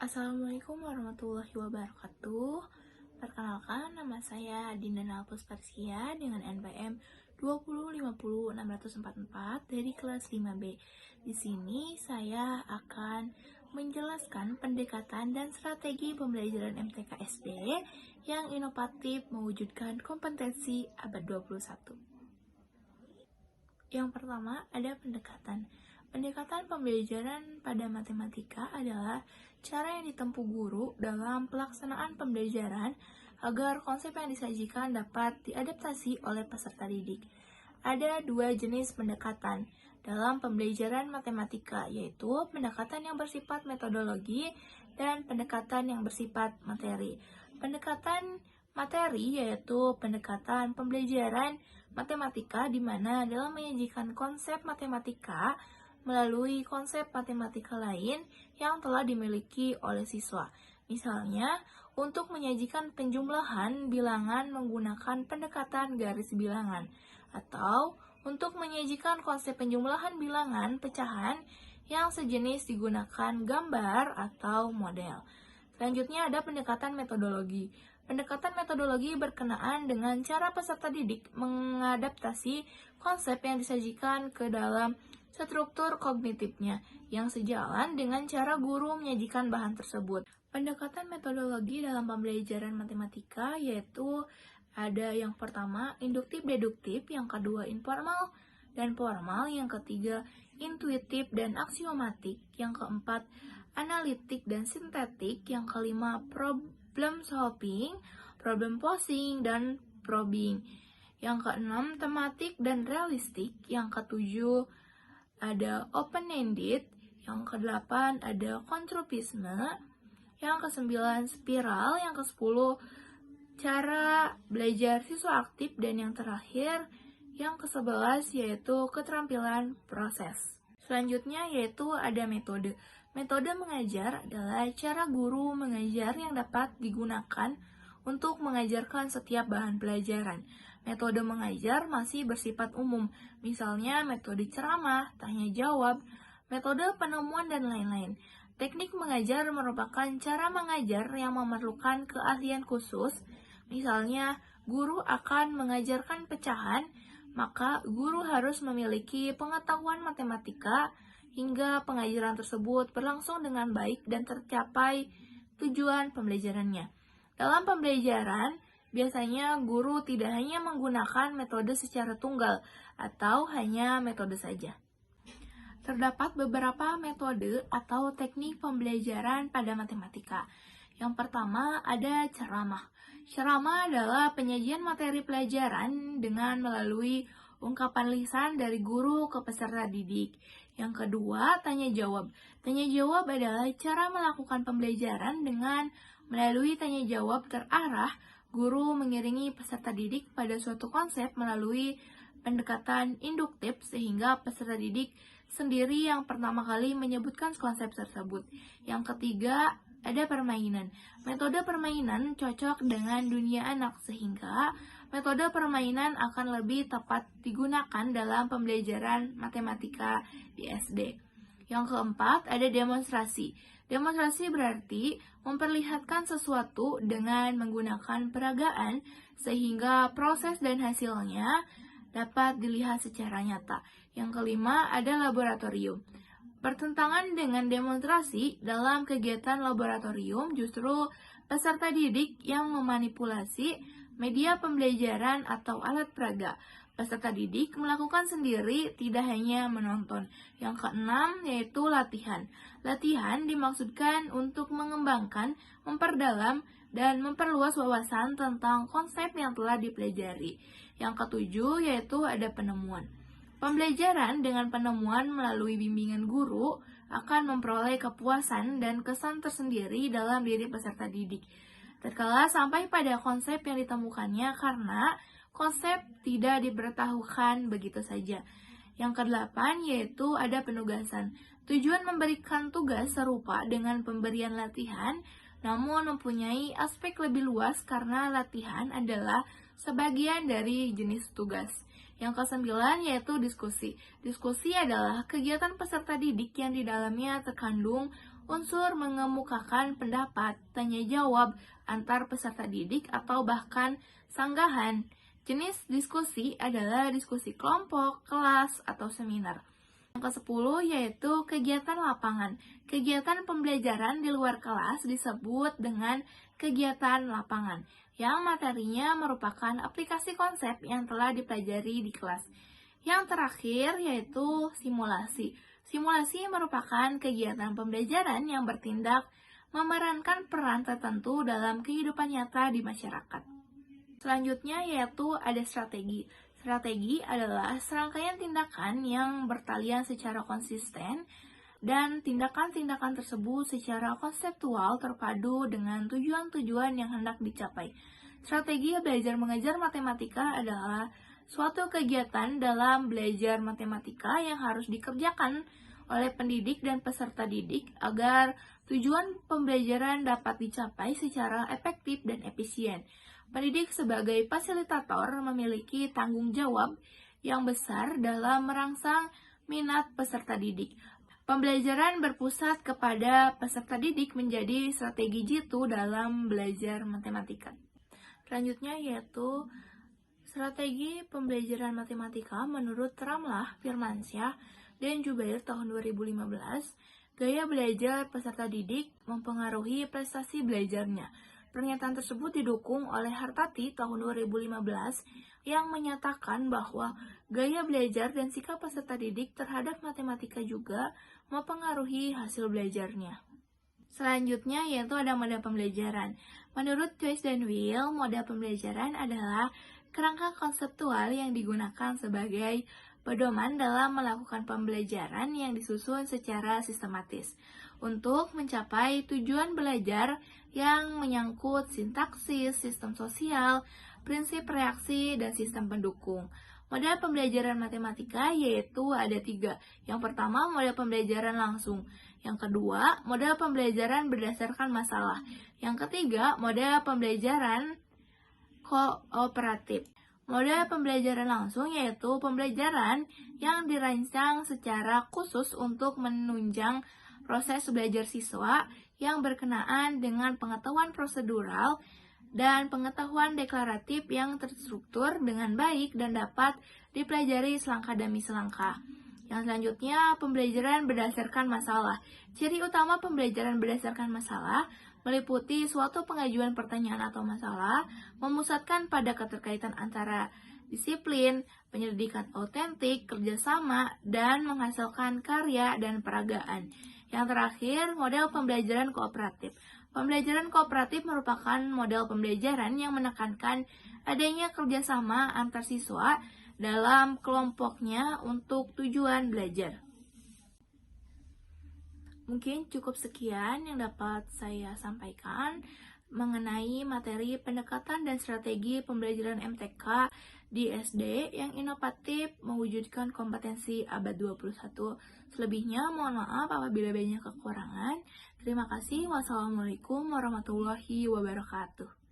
Assalamualaikum warahmatullahi wabarakatuh. Perkenalkan, nama saya Dinda Nalpus Parsia dengan NPM 2050644 dari kelas 5B. Di sini saya akan menjelaskan pendekatan dan strategi pembelajaran MTK SD yang inovatif mewujudkan kompetensi abad 21. Yang pertama ada pendekatan. Pendekatan pembelajaran pada matematika adalah cara yang ditempuh guru dalam pelaksanaan pembelajaran agar konsep yang disajikan dapat diadaptasi oleh peserta didik. Ada dua jenis pendekatan dalam pembelajaran matematika, yaitu pendekatan yang bersifat metodologi dan pendekatan yang bersifat materi. Pendekatan materi yaitu pendekatan pembelajaran matematika di mana dalam menyajikan konsep matematika melalui konsep matematika lain yang telah dimiliki oleh siswa. Misalnya, untuk menyajikan penjumlahan bilangan menggunakan pendekatan garis bilangan, atau untuk menyajikan konsep penjumlahan bilangan pecahan yang sejenis digunakan gambar atau model. Selanjutnya ada pendekatan metodologi. Pendekatan metodologi berkenaan dengan cara peserta didik mengadaptasi konsep yang disajikan ke dalam struktur kognitifnya yang sejalan dengan cara guru menyajikan bahan tersebut. Pendekatan metodologi dalam pembelajaran matematika yaitu ada yang pertama induktif-deduktif, yang kedua informal dan formal, yang ketiga intuitif dan aksiomatik, yang keempat analitik dan sintetik, yang kelima problem solving, problem posing, dan probing, yang keenam tematik dan realistik, yang ketujuh ada open-ended, yang kedelapan ada kontropisme, yang kesembilan spiral, yang kesepuluh cara belajar siswa aktif, dan yang terakhir yang ke-11 yaitu keterampilan proses. Selanjutnya yaitu ada metode. Metode mengajar adalah cara guru mengajar yang dapat digunakan untuk mengajarkan setiap bahan pelajaran. Metode mengajar masih bersifat umum, misalnya metode ceramah, tanya jawab, metode penemuan, dan lain-lain. Teknik mengajar merupakan cara mengajar yang memerlukan keahlian khusus. Misalnya, guru akan mengajarkan pecahan, maka guru harus memiliki pengetahuan matematika hingga pengajaran tersebut berlangsung dengan baik dan tercapai tujuan pembelajarannya. Dalam pembelajaran, biasanya guru tidak hanya menggunakan metode secara tunggal atau hanya metode saja. Terdapat beberapa metode atau teknik pembelajaran pada matematika. Yang pertama ada ceramah. Ceramah adalah penyajian materi pelajaran dengan melalui ungkapan lisan dari guru ke peserta didik. Yang kedua, tanya jawab. Tanya jawab adalah cara melakukan pembelajaran dengan melalui tanya jawab terarah. Guru mengiringi peserta didik pada suatu konsep melalui pendekatan induktif sehingga peserta didik sendiri yang pertama kali menyebutkan konsep tersebut. Yang ketiga, ada permainan. Metode permainan cocok dengan dunia anak sehingga metode permainan akan lebih tepat digunakan dalam pembelajaran matematika di SD. Yang keempat, ada demonstrasi. Demonstrasi berarti memperlihatkan sesuatu dengan menggunakan peragaan sehingga proses dan hasilnya dapat dilihat secara nyata. Yang kelima, ada laboratorium. Bertentangan dengan demonstrasi, dalam kegiatan laboratorium justru peserta didik yang memanipulasi media pembelajaran atau alat peraga. Peserta didik melakukan sendiri, tidak hanya menonton. Yang keenam yaitu latihan. Latihan dimaksudkan untuk mengembangkan, memperdalam, dan memperluas wawasan tentang konsep yang telah dipelajari. Yang ketujuh yaitu ada penemuan. Pembelajaran dengan penemuan melalui bimbingan guru akan memperoleh kepuasan dan kesan tersendiri dalam diri peserta didik. Terkala sampai pada konsep yang ditemukannya karena konsep tidak diberitahukan begitu saja. Yang kedelapan yaitu ada penugasan. Tujuan memberikan tugas serupa dengan pemberian latihan, namun mempunyai aspek lebih luas karena latihan adalah sebagian dari jenis tugas. Yang kesembilan yaitu diskusi. Diskusi adalah kegiatan peserta didik yang di dalamnya terkandung unsur mengemukakan pendapat, tanya jawab antar peserta didik atau bahkan sanggahan. Jenis diskusi adalah diskusi kelompok, kelas, atau seminar. Yang ke-10 yaitu kegiatan lapangan. Kegiatan pembelajaran di luar kelas disebut dengan kegiatan lapangan, yang materinya merupakan aplikasi konsep yang telah dipelajari di kelas. Yang terakhir yaitu simulasi. Simulasi merupakan kegiatan pembelajaran yang bertindak memerankan peran tertentu dalam kehidupan nyata di masyarakat. Selanjutnya yaitu ada strategi. Strategi adalah serangkaian tindakan yang bertalian secara konsisten dan tindakan-tindakan tersebut secara konseptual terpadu dengan tujuan-tujuan yang hendak dicapai. Strategi belajar mengajar matematika adalah suatu kegiatan dalam belajar matematika yang harus dikerjakan oleh pendidik dan peserta didik agar tujuan pembelajaran dapat dicapai secara efektif dan efisien. Pendidik sebagai fasilitator memiliki tanggung jawab yang besar dalam merangsang minat peserta didik. Pembelajaran berpusat kepada peserta didik menjadi strategi jitu dalam belajar matematika. Selanjutnya yaitu strategi pembelajaran matematika menurut Ramlah, Firmansyah, dan Jubair tahun 2015. Gaya belajar peserta didik mempengaruhi prestasi belajarnya. Pernyataan tersebut didukung oleh Hartati tahun 2015 yang menyatakan bahwa gaya belajar dan sikap peserta didik terhadap matematika juga mempengaruhi hasil belajarnya. Selanjutnya yaitu ada model pembelajaran. Menurut Joyce dan Will, model pembelajaran adalah kerangka konseptual yang digunakan sebagai pedoman dalam melakukan pembelajaran yang disusun secara sistematis untuk mencapai tujuan belajar yang menyangkut sintaksis, sistem sosial, prinsip reaksi, dan sistem pendukung. Model pembelajaran matematika yaitu ada 3. Yang pertama, model pembelajaran langsung. Yang kedua, model pembelajaran berdasarkan masalah. Yang ketiga, model pembelajaran kooperatif. Model pembelajaran langsung yaitu pembelajaran yang dirancang secara khusus untuk menunjang proses belajar siswa yang berkenaan dengan pengetahuan prosedural dan pengetahuan deklaratif yang terstruktur dengan baik dan dapat dipelajari selangkah demi selangkah. Yang selanjutnya, pembelajaran berdasarkan masalah. Ciri utama pembelajaran berdasarkan masalah meliputi suatu pengajuan pertanyaan atau masalah, memusatkan pada keterkaitan antara disiplin, penyelidikan autentik, kerjasama, dan menghasilkan karya dan peragaan. Yang terakhir, model pembelajaran kooperatif. Pembelajaran kooperatif merupakan model pembelajaran yang menekankan adanya kerjasama antar siswa dalam kelompoknya untuk tujuan belajar. Mungkin cukup sekian yang dapat saya sampaikan mengenai materi pendekatan dan strategi pembelajaran MTK di SD yang inovatif mewujudkan kompetensi abad 21. Selebihnya mohon maaf apabila banyak kekurangan. Terima kasih. Wassalamualaikum warahmatullahi wabarakatuh.